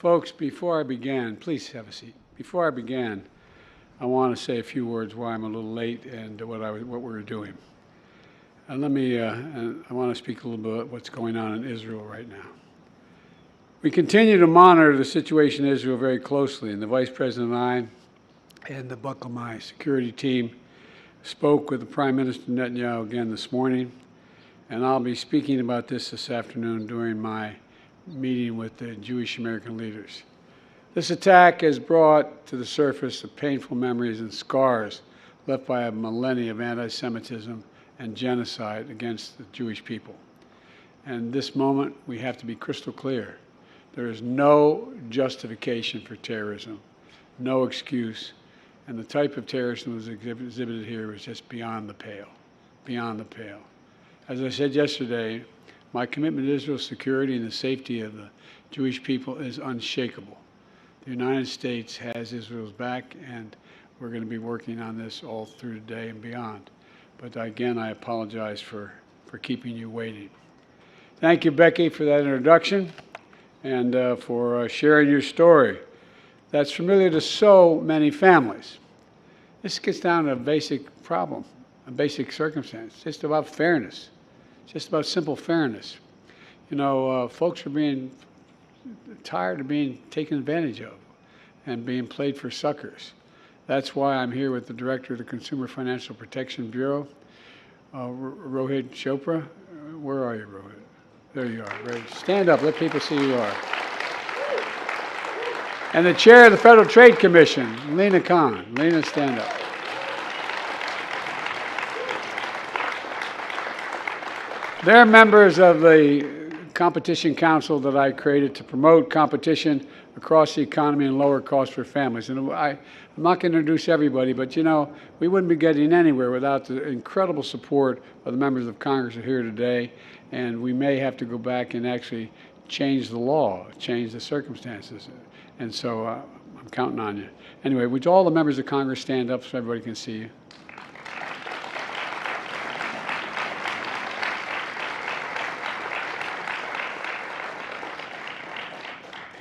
Folks, before I begin, please have a seat. Before I begin, I want to say a few words why I'm a little late and what we're doing. I want to speak a little bit about what's going on in Israel right now. We continue to monitor the situation in Israel very closely, and the Vice President and I and the Buckle My security team spoke with the Prime Minister Netanyahu again this morning, and I'll be speaking about this afternoon during my meeting with the Jewish American leaders. This attack has brought to the surface the painful memories and scars left by a millennia of anti-Semitism and genocide against the Jewish people. And this moment, we have to be crystal clear. There is no justification for terrorism, no excuse, and the type of terrorism that was exhibited here was just beyond the pale, beyond the pale. As I said yesterday, my commitment to Israel's security and the safety of the Jewish people is unshakable. The United States has Israel's back, and we're going to be working on this all through today and beyond. But again, I apologize for keeping you waiting. Thank you, Becky, for that introduction and for sharing your story. That's familiar to so many families. This gets down to a basic problem, a basic circumstance. It's just about fairness. It's just about simple fairness. You know, folks are being tired of being taken advantage of and being played for suckers. That's why I'm here with the Director of the Consumer Financial Protection Bureau, Rohit Chopr. Where are you, Rohit? There you are. Ready. Stand up. Let people see who you are. And the Chair of the Federal Trade Commission, Lina. Lina, stand up. They're members of the Competition Council that I created to promote competition across the economy and lower costs for families. And I'm not going to introduce everybody, but you know, we wouldn't be getting anywhere without the incredible support of the members of Congress who are here today. And we may have to go back and actually change the law, change the circumstances. And so I'm counting on you. Anyway, would all the members of Congress stand up so everybody can see you?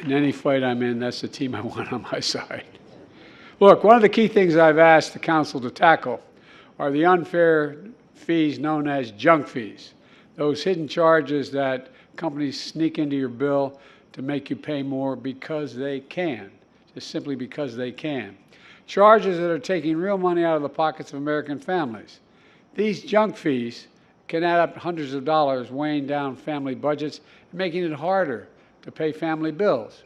In any fight I'm in, that's the team I want on my side. Look, one of the key things I've asked the Council to tackle are the unfair fees known as junk fees, those hidden charges that companies sneak into your bill to make you pay more because they can, just simply because they can. Charges that are taking real money out of the pockets of American families. These junk fees can add up hundreds of dollars, weighing down family budgets and making it harder to pay family bills.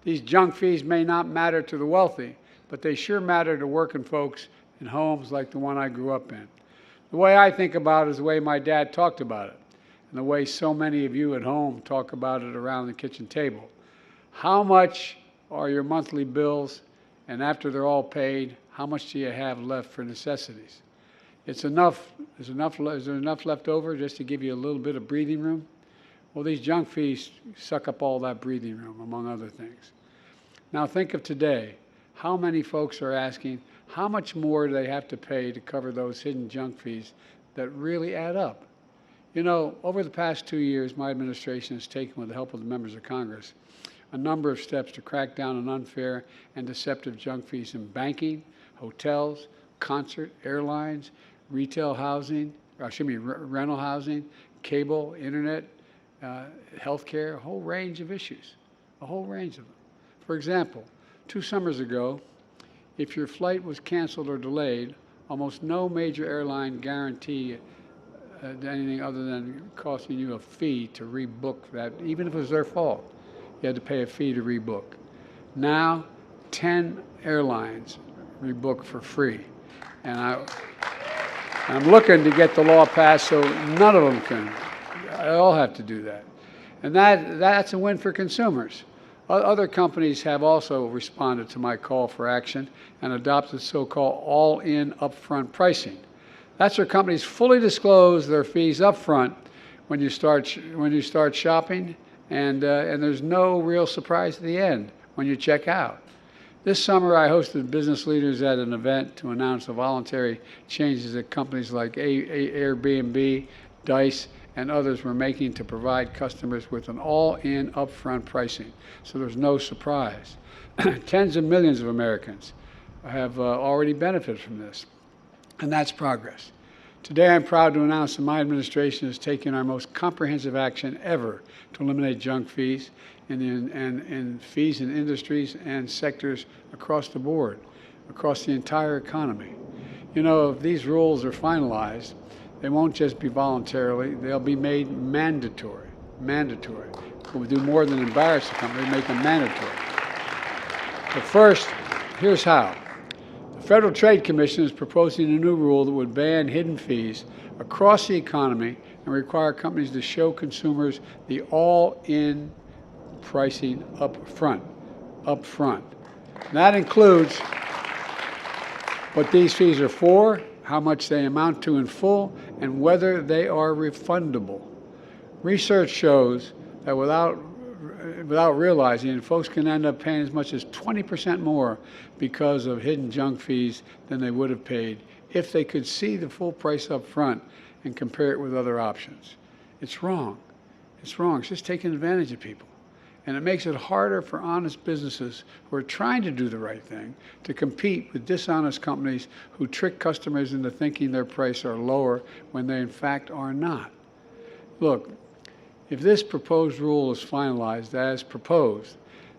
These junk fees may not matter to the wealthy, but they sure matter to working folks in homes like the one I grew up in. The way I think about it is the way my dad talked about it, and the way so many of you at home talk about it around the kitchen table. How much are your monthly bills, and after they're all paid, how much do you have left for necessities? It's enough. Is there enough left over just to give you a little bit of breathing room? Well, these junk fees suck up all that breathing room, among other things. Now think of today. How many folks are asking how much more do they have to pay to cover those hidden junk fees that really add up? You know, over the past 2 years, my administration has taken, with the help of the members of Congress, a number of steps to crack down on unfair and deceptive junk fees in banking, hotels, concert, airlines, retail housing, rental housing, cable, internet, healthcare, a whole range of issues, a whole range of them. For example, 2 summers ago, if your flight was canceled or delayed, almost no major airline guaranteed anything other than costing you a fee to rebook that, even if it was their fault. You had to pay a fee to rebook. Now, 10 airlines rebook for free. And I'm looking to get the law passed so none of them can. They all have to do that. And that's a win for consumers. Other companies have also responded to my call for action and adopted so-called all-in upfront pricing. That's where companies fully disclose their fees upfront when you start shopping, and there's no real surprise at the end when you check out. This summer, I hosted business leaders at an event to announce the voluntary changes at companies like Airbnb, Dice, and others we're making to provide customers with an all-in upfront pricing, so there's no surprise. Tens of millions of Americans have already benefited from this, and that's progress. Today, I'm proud to announce that my administration is taking our most comprehensive action ever to eliminate junk fees in fees in industries and sectors across the board, across the entire economy. You know, if these rules are finalized, they won't just be voluntarily, they'll be made mandatory. Mandatory. We'll do more than embarrass the company, make them mandatory. But first, here's how. The Federal Trade Commission is proposing a new rule that would ban hidden fees across the economy and require companies to show consumers the all-in pricing up front. That includes what these fees are for, how much they amount to in full, and whether they are refundable. Research shows that without realizing it, folks can end up paying as much as 20% more because of hidden junk fees than they would have paid if they could see the full price up front and compare it with other options. It's wrong. It's wrong. It's just taking advantage of people. And it makes it harder for honest businesses who are trying to do the right thing to compete with dishonest companies who trick customers into thinking their prices are lower when they in fact are not. Look, if this proposed rule is finalized as proposed,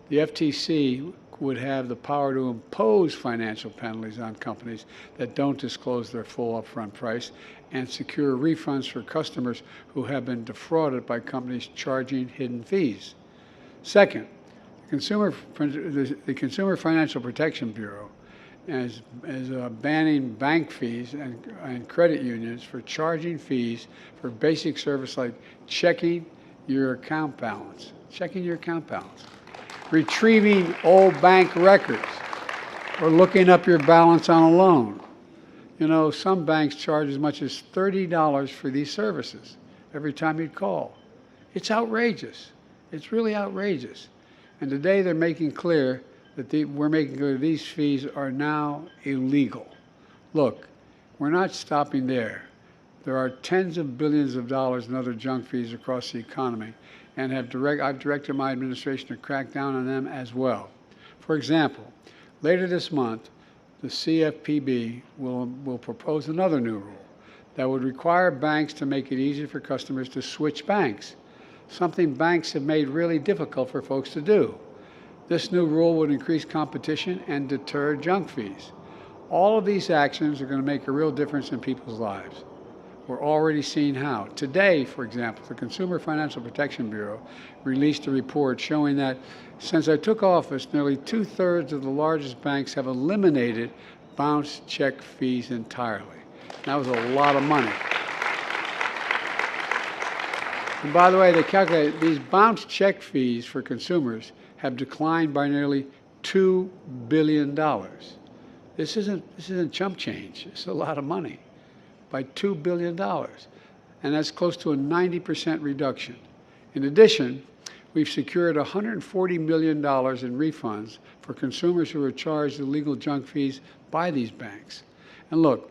the FTC would have the power to impose financial penalties on companies that don't disclose their full upfront price and secure refunds for customers who have been defrauded by companies charging hidden fees. Second, the Consumer Financial Protection Bureau is banning bank fees and credit unions for charging fees for basic service like checking your account balance, retrieving old bank records, or looking up your balance on a loan. You know, some banks charge as much as $30 for these services every time you call. It's outrageous. It's really outrageous. And today they're making clear that these fees are now illegal. Look, we're not stopping there. There are tens of billions of dollars in other junk fees across the economy, and I've directed my administration to crack down on them as well. For example, later this month, the CFPB will propose another new rule that would require banks to make it easier for customers to switch banks, something banks have made really difficult for folks to do. This new rule would increase competition and deter junk fees. All of these actions are going to make a real difference in people's lives. We're already seeing how. Today, for example, the Consumer Financial Protection Bureau released a report showing that since I took office, nearly 2/3 of the largest banks have eliminated bounce check fees entirely. That was a lot of money. And by the way, they calculate these bounce check fees for consumers have declined by nearly $2 billion. This isn't chump change. It's a lot of money, by $2 billion. And that's close to a 90% reduction. In addition, we've secured $140 million in refunds for consumers who are charged illegal junk fees by these banks. And look,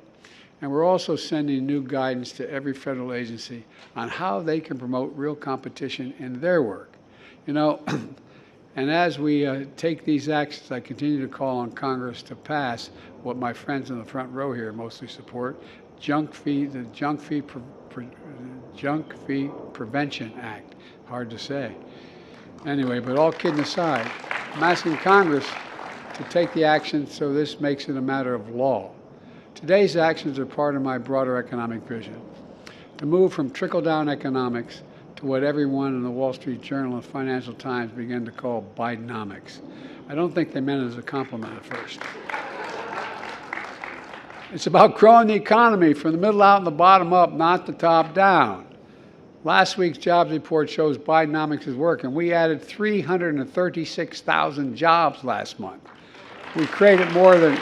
and we're also sending new guidance to every federal agency on how they can promote real competition in their work. You know, and as we take these actions, I continue to call on Congress to pass what my friends in the front row here mostly support, the Junk Fee Prevention Act. Hard to say. Anyway, but all kidding aside, I'm asking Congress to take the action so this makes it a matter of law. Today's actions are part of my broader economic vision, to move from trickle-down economics to what everyone in the Wall Street Journal and Financial Times began to call Bidenomics. I don't think they meant it as a compliment at first. It's about growing the economy from the middle out and the bottom up, not the top down. Last week's jobs report shows Bidenomics is working. We added 336,000 jobs last month. We created more than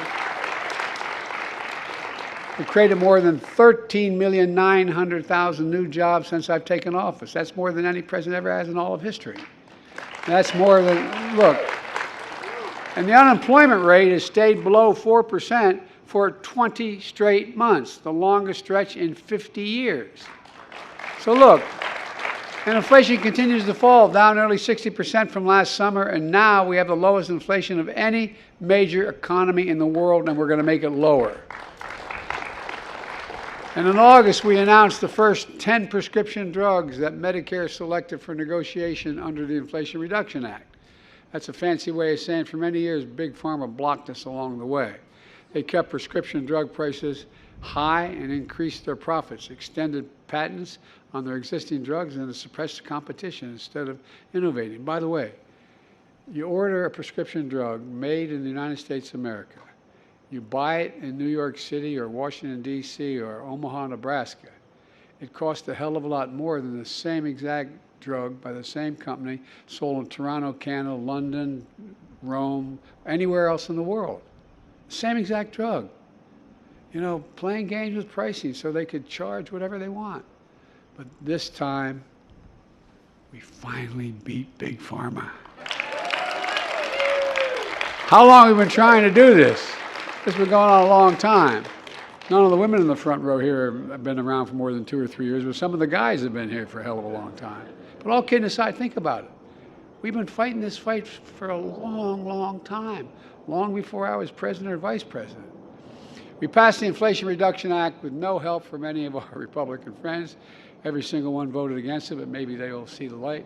13,900,000 new jobs since I've taken office. That's more than any president ever has in all of history. That's more than, look, and the unemployment rate has stayed below 4% for 20 straight months, the longest stretch in 50 years. So look, and inflation continues to fall, down nearly 60% from last summer, and now we have the lowest inflation of any major economy in the world, and we're going to make it lower. And in August, we announced the first 10 prescription drugs that Medicare selected for negotiation under the Inflation Reduction Act. That's a fancy way of saying for many years, Big Pharma blocked us along the way. They kept prescription drug prices high and increased their profits, extended patents on their existing drugs, and suppressed competition instead of innovating. By the way, you order a prescription drug made in the United States of America. You buy it in New York City or Washington, D.C. or Omaha, Nebraska. It costs a hell of a lot more than the same exact drug by the same company sold in Toronto, Canada, London, Rome, anywhere else in the world. Same exact drug. You know, playing games with pricing so they could charge whatever they want. But this time, we finally beat Big Pharma. How long have we been trying to do this? This has been going on a long time. None of the women in the front row here have been around for more than 2 or 3 years, but some of the guys have been here for a hell of a long time. But all kidding aside, think about it. We've been fighting this fight for a long, long time, long before I was president or vice president. We passed the Inflation Reduction Act with no help from any of our Republican friends. Every single one voted against it, but maybe they will see the light.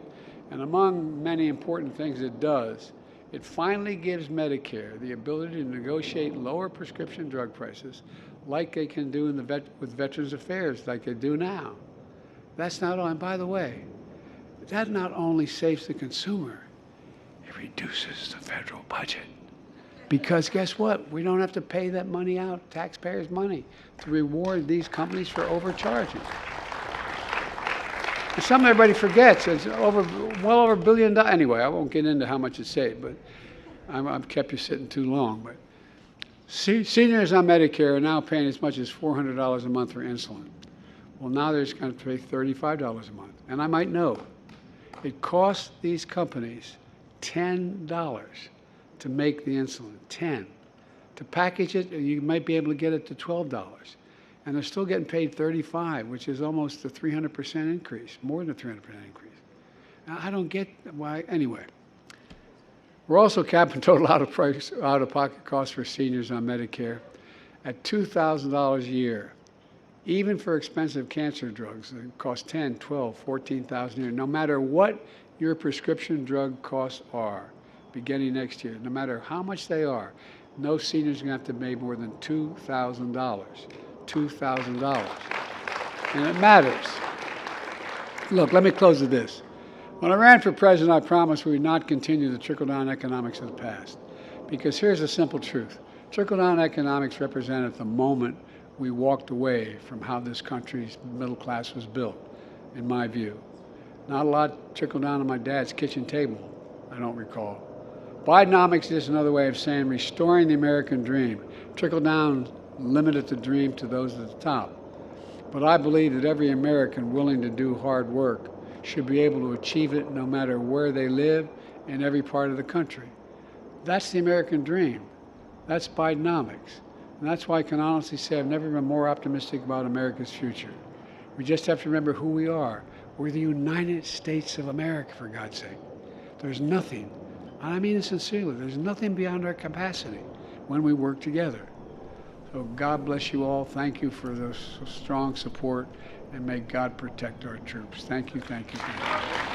And among many important things it does, it finally gives Medicare the ability to negotiate lower prescription drug prices like they can do with Veterans Affairs, like they do now. That's not all, and by the way, that not only saves the consumer, it reduces the federal budget. Because guess what? We don't have to pay that money out, taxpayers' money, to reward these companies for overcharging. And something everybody forgets, it's well over $1 billion. Anyway, I won't get into how much it saved, but I've kept you sitting too long. But seniors on Medicare are now paying as much as $400 a month for insulin. Well, now they're just going to pay $35 a month. And I might know, it costs these companies $10 to make the insulin, 10. To package it, you might be able to get it to $12. And they're still getting paid $35, which is almost a 300% increase, more than a 300% increase. Now, I don't get why. Anyway, we're also capping total out-of-pocket costs for seniors on Medicare at $2,000 a year. Even for expensive cancer drugs that cost $10,000, $12,000, $14,000 a year, no matter what your prescription drug costs are, beginning next year, no matter how much they are, no seniors are going to have to pay more than $2,000. $2,000. And it matters. Look, let me close with this. When I ran for president, I promised we would not continue the trickle-down economics of the past. Because here's the simple truth. Trickle-down economics represented the moment we walked away from how this country's middle class was built, in my view. Not a lot trickled down on my dad's kitchen table, I don't recall. Bidenomics is just another way of saying restoring the American dream. Trickle down limited the dream to those at the top. But I believe that every American willing to do hard work should be able to achieve it no matter where they live in every part of the country. That's the American dream. That's Bidenomics. And that's why I can honestly say I've never been more optimistic about America's future. We just have to remember who we are. We're the United States of America, for God's sake. There's nothing, and I mean it sincerely, there's nothing beyond our capacity when we work together. So God bless you all. Thank you for the strong support, and may God protect our troops. Thank you, thank you, thank you.